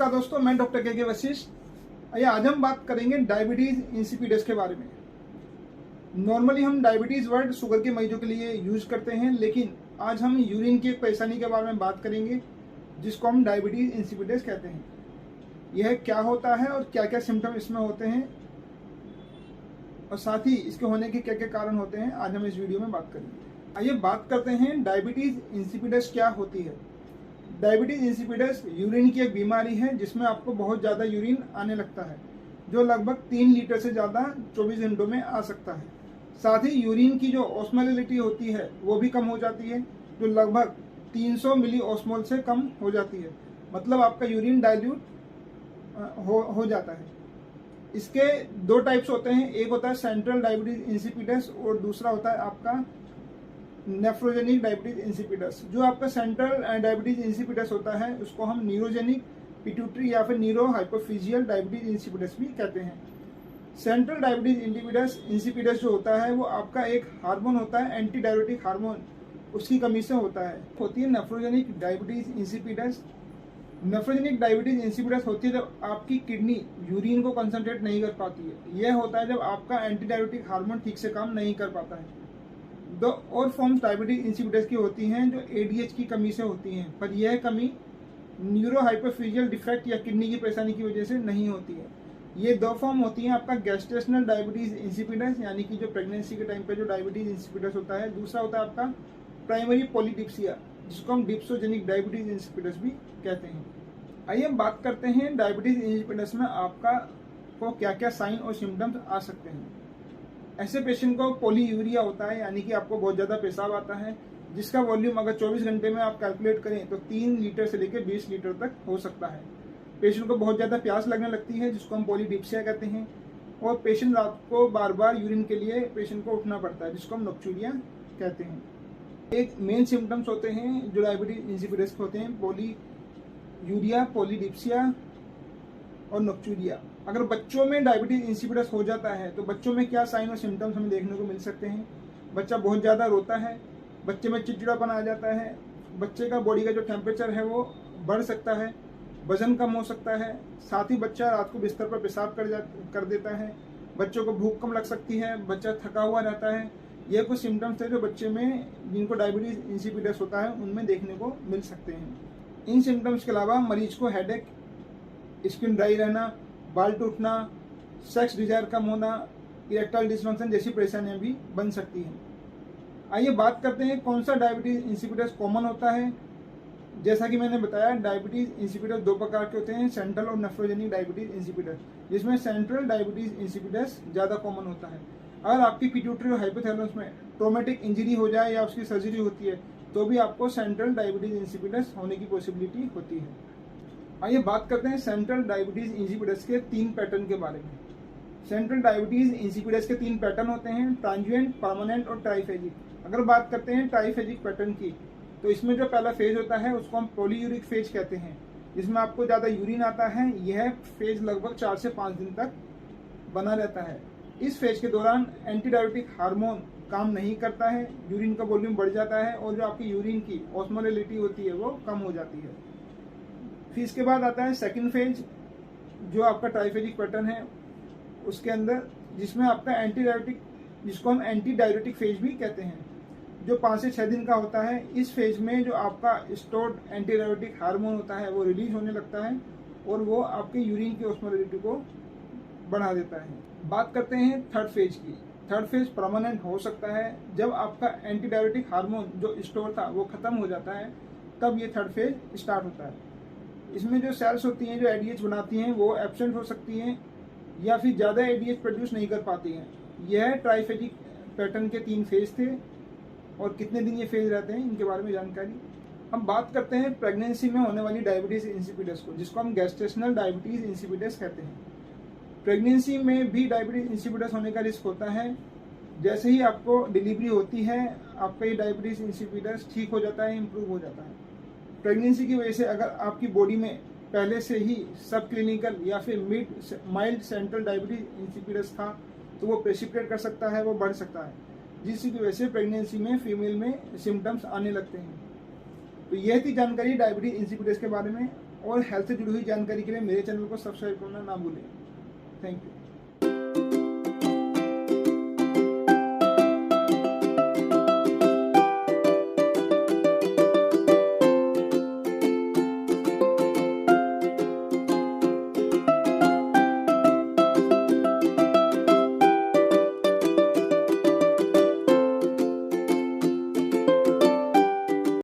नमस्कार दोस्तों, मैं डॉक्टर के वशिष्ठ। आइए आज हम बात करेंगे डायबिटीज इंसिपिडस के बारे में। नॉर्मली हम डायबिटीज वर्ड शुगर के मरीजों के लिए यूज करते हैं, लेकिन आज हम यूरिन की एक परेशानी के बारे में बात करेंगे जिसको हम डायबिटीज इंसिपिडस कहते हैं। यह क्या होता है और क्या क्या सिम्टम इसमें होते हैं और साथ ही इसके होने के क्या क्या कारण होते हैं, आज हम इस वीडियो में बात करेंगे। आइए बात करते हैं डायबिटीज इंसिपिडस क्या होती है। डायबिटीज इंसिपिडस यूरिन की एक बीमारी है जिसमें आपको बहुत ज़्यादा यूरिन आने लगता है, जो लगभग 3 लीटर से ज़्यादा 24 घंटों में आ सकता है। साथ ही यूरिन की जो ऑस्मोलिटी होती है वो भी कम हो जाती है, जो लगभग 300 मिली ऑस्मोल से कम हो जाती है। मतलब आपका यूरिन डाइल्यूट हो जाता है। इसके दो टाइप्स होते हैं, एक होता है सेंट्रल डायबिटीज इंसिपिडस और दूसरा होता है आपका नेफ्रोजेनिक डायबिटीज इंसिपिडस। जो आपका सेंट्रल डायबिटीज इंसिपिडस होता है उसको हम न्यूरोजेनिक पिट्यूटरी या फिर न्यूरो हाइपोफिजियल डायबिटीज इंसिपिडस भी कहते हैं। सेंट्रल डायबिटीज इंसिपिडस जो होता है वो आपका एक हार्मोन होता है, एंटी डायबिटिक हार्मोन, उसकी कमी से होता है। होती है nephrogenic diabetes insipidus. Nephrogenic diabetes insipidus होती है जब आपकी किडनी यूरिन को कंसंट्रेट नहीं कर पाती है। यह होता है जब आपका एंटी डायबिटिक हार्मोन ठीक से काम नहीं कर पाता है। दो और फॉर्म्स डायबिटीज इंसिपिडस की होती हैं जो एडीएच की कमी से होती हैं, पर यह कमी न्यूरो हाइपोफिजियल डिफेक्ट या किडनी की परेशानी की वजह से नहीं होती है। ये दो फॉर्म होती हैं, आपका गेस्टेशनल डायबिटीज इंसिपिडस यानी कि जो प्रेगनेंसी के टाइम पे जो डायबिटीज इंसिपिडस होता है। दूसरा होता है आपका प्राइमरी पॉलीडिप्सिया, जिसको हम डिप्सोजेनिक डायबिटीज इंसिपिडस भी कहते हैं। आइए हम बात करते हैं डायबिटीज इंसिपिडस में आपका को क्या क्या साइन और सिम्टम्स आ सकते हैं। ऐसे पेशेंट को पॉलीयूरिया होता है, यानी कि आपको बहुत ज़्यादा पेशाब आता है, जिसका वॉल्यूम अगर 24 घंटे में आप कैलकुलेट करें तो 3 लीटर से लेकर 20 लीटर तक हो सकता है। पेशेंट को बहुत ज़्यादा प्यास लगने लगती है, जिसको हम पॉलीडिप्सिया कहते हैं। और पेशेंट रात को बार बार यूरिन के लिए पेशेंट को उठना पड़ता है, जिसको हम नॉक्चूरिया कहते हैं। एक मेन सिम्टम्स होते हैं जो डायबिटीज इंसिपिडस के होते हैं, पॉलीयूरिया, पॉलीडिप्सिया और नॉक्चूरिया। अगर बच्चों में डायबिटीज इंसिपिडस हो जाता है तो बच्चों में क्या साइन और सिम्टम्स हमें देखने को मिल सकते हैं। बच्चा बहुत ज़्यादा रोता है, बच्चे में चिड़चिड़ापन आ जाता है, बच्चे का बॉडी का जो टेम्परेचर है वो बढ़ सकता है, वजन कम हो सकता है, साथ ही बच्चा रात को बिस्तर पर पेशाब कर देता है, बच्चों को भूख कम लग सकती है, बच्चा थका हुआ रहता है। ये कुछ सिम्टम्स है जो बच्चे में जिनको डायबिटीज इंसिपिडस होता है उनमें देखने को मिल सकते हैं। इन सिम्टम्स के अलावा मरीज को हेडेक, स्किन ड्राई रहना, बाल टूटना, सेक्स डिजायर कम होना, इरेक्टाइल डिसफंक्शन जैसी परेशानियां भी बन सकती हैं। आइए बात करते हैं कौन सा डायबिटीज इंसिपिडस कॉमन होता है। जैसा कि मैंने बताया, डायबिटीज इंसिपिडस दो प्रकार के होते हैं, सेंट्रल और नेफ्रोजेनिक डायबिटीज इंसिपिडस, जिसमें सेंट्रल डायबिटीज इंसिपिडस ज़्यादा कॉमन होता है। अगर आपकी पिट्यूटरी और हाइपोथैलेमस में ट्रोमेटिक इंजरी हो जाए या उसकी सर्जरी होती है तो भी आपको सेंट्रल डायबिटीज इंसिपिडस होने की पॉसिबिलिटी होती है। आइए बात करते हैं सेंट्रल डायबिटीज इंसिपिडस के 3 पैटर्न के बारे में। सेंट्रल डायबिटीज इंसिपिडस के 3 पैटर्न होते हैं, ट्रांजिएंट, परमानेंट और ट्राइफेजिक। अगर बात करते हैं ट्राइफेजिक पैटर्न की तो इसमें जो पहला फेज होता है उसको हम पॉलीयूरिक फेज कहते हैं, जिसमें आपको ज़्यादा यूरिन आता है। यह फेज लगभग 4 से 5 दिन तक बना रहता है। इस फेज के दौरान एंटी डायबिटिक हार्मोन काम नहीं करता है, यूरिन का वॉल्यूम बढ़ जाता है और जो आपकी यूरिन की ऑस्मोलिटी होती है वो कम हो जाती है। फिर इसके बाद आता है सेकंड फेज, जो आपका ट्राइफेजिक पैटर्न है उसके अंदर, जिसमें आपका एंटी डायबिटिक, जिसको हम एंटी डायबिटिक फेज भी कहते हैं, जो 5 से 6 दिन का होता है। इस फेज में जो आपका स्टोर्ड एंटी डायबिटिक हार्मोन होता है वो रिलीज होने लगता है और वो आपके यूरिन की ऑस्मोलिटी को बढ़ा देता है। बात करते हैं थर्ड फेज की। थर्ड फेज परमानेंट हो सकता है, जब आपका एंटी डायबिटिक हार्मोन जो स्टोर था वो खत्म हो जाता है, तब ये थर्ड फेज स्टार्ट होता है। इसमें जो सेल्स होती हैं जो एडीएच बनाती हैं वो एब्सेंट हो सकती हैं या फिर ज़्यादा एडीएच प्रोड्यूस नहीं कर पाती हैं। यह ट्राइफेजिक पैटर्न के 3 फेज थे और कितने दिन ये फेज रहते हैं इनके बारे में जानकारी। हम बात करते हैं प्रेगनेंसी में होने वाली डायबिटीज इंसिपिडस को, जिसको हम गेस्टेशनल डायबिटीज इंसिपिडस कहते हैं। प्रेगनेंसी में भी डायबिटीज इंसिपिडस होने का रिस्क होता है। जैसे ही आपको डिलीवरी होती है आपका ये डायबिटीज इंसिपिडस ठीक हो जाता है, इम्प्रूव हो जाता है। प्रेगनेंसी की वजह से अगर आपकी बॉडी में पहले से ही सब क्लिनिकल या फिर माइल्ड सेंट्रल डायबिटीज इंसिपिडस था तो वो प्रेसिपिटेट कर सकता है, वो बढ़ सकता है, जिसकी वजह से प्रेगनेंसी में फीमेल में सिम्टम्स आने लगते हैं। तो यह थी जानकारी डायबिटीज इंसिपिडस के बारे में। और हेल्थ से जुड़ी हुई जानकारी के लिए मेरे चैनल को सब्सक्राइब करना ना भूलें। Thank you.